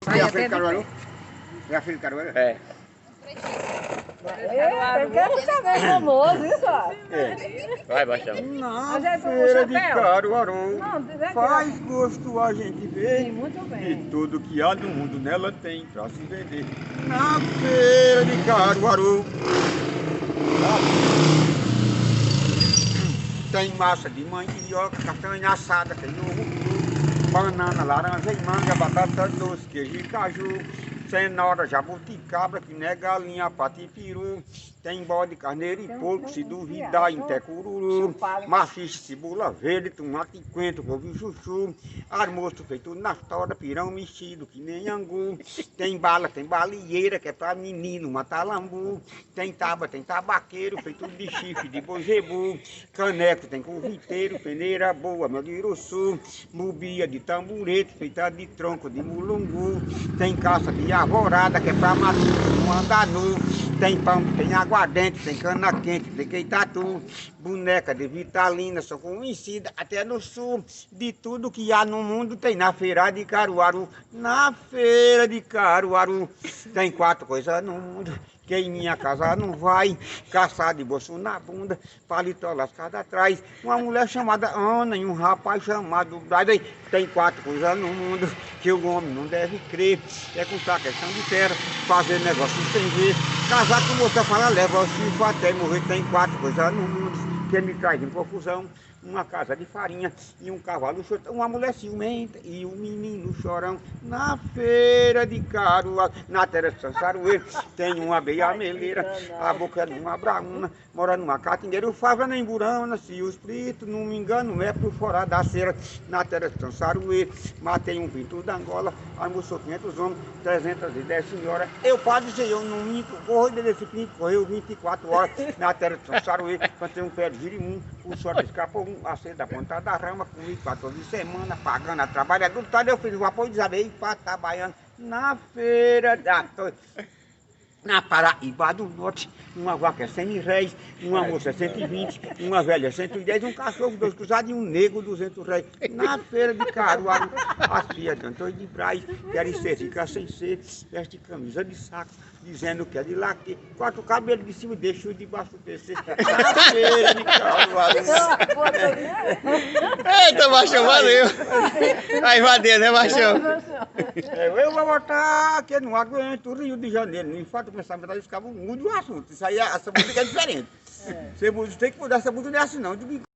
É a filha de Caruaru? É a filha de Caruaru? É. Eu quero saber famoso, isso, ó. Vai, Baixão. Na Mas é com o feira de chapéu? Caruaru Não, dizer faz gosto a gente ver. Sim, muito E bem. tudo que há no mundo nela tem pra se vender. Na feira de Caruaru tem massa de mandioca, castanha assada, tem ovo, banana, laranja e manga, batata doce, queijo e caju, cenoura, jabuticabra, que não é galinha, pato e peru, tem bode, carneiro e porco, se duvidar, em cururu, machixe, cebola verde, tomate e coentro, couve e chuchu, almoço feito na tora, pirão mexido, que nem angu, tem bala, tem balieira, que é pra menino, matalambu, tem tábua, tem tabaqueiro, feito de chifre, de bojebu, caneco, tem conviteiro, peneira boa, mel de uruçu, mubia de tamburete, feita de tronco de mulungu, tem caça de arvorada, que é pra matuto, não andar nu, tem pão, tem aguardente, tem cana quente, tem queitatu, boneca de vitalina, sou conhecida até no sul, de tudo que há no mundo tem na feira de Caruaru, na feira de Caruaru, tem 4 coisas no mundo, que em minha casa não vai, caçar de bolso na bunda, paletó lascado atrás, uma mulher chamada Ana e um rapaz chamado Bradley, tem 4 coisas no mundo, que o homem não deve crer, é contar questão de terra, fazer negócio sem ver, casar com você fala, leva o chifre até morrer, tem 4 coisas no mundo, que me traz em confusão, uma casa de farinha e um cavalo chorão, uma mulher ciumenta e um menino chorão, na feira de Caruaru, na terra de Sansaruê, tem uma beia-meleira, a boca de uma brauna, mora numa catingueira, o fava nem burana, se os fritos, não me engano, é por fora da cera, na terra de Sansaruê, matei um pinto da Angola, almoçou 500 homens, 310 senhoras, eu padre sei, eu não minto, corro desse pinto, correu 24 horas, na terra de Sansaruê, plantei um pé de girimum, o sol escapou a ser da ponta da rama, comi 14 semanas, pagando a trabalhadora, todo eu fiz o apoio de Isabel para trabalhando na feira da... Na Paraíba do Norte, uma vaca é 100 réis, uma moça é 120, uma velha é 110, um cachorro 2 cruzados e um negro 200 réis. Na feira de Caruaru, as filhas de Antônio de Braz, querem ser, fica sem ser, veste camisa de saco, dizendo que é de laque, corta o cabelo de cima e deixa o de baixo descer. Na feira de Caruaru. Eita, Baixão, valeu. Aí, vadeia, né, Baixão? Eu vou botar que eu não aguento o Rio de Janeiro, não falta pensar, mas eles ficavam mudo o assunto. Isso aí, essa música é diferente. Você tem que mudar essa música, não é assim não.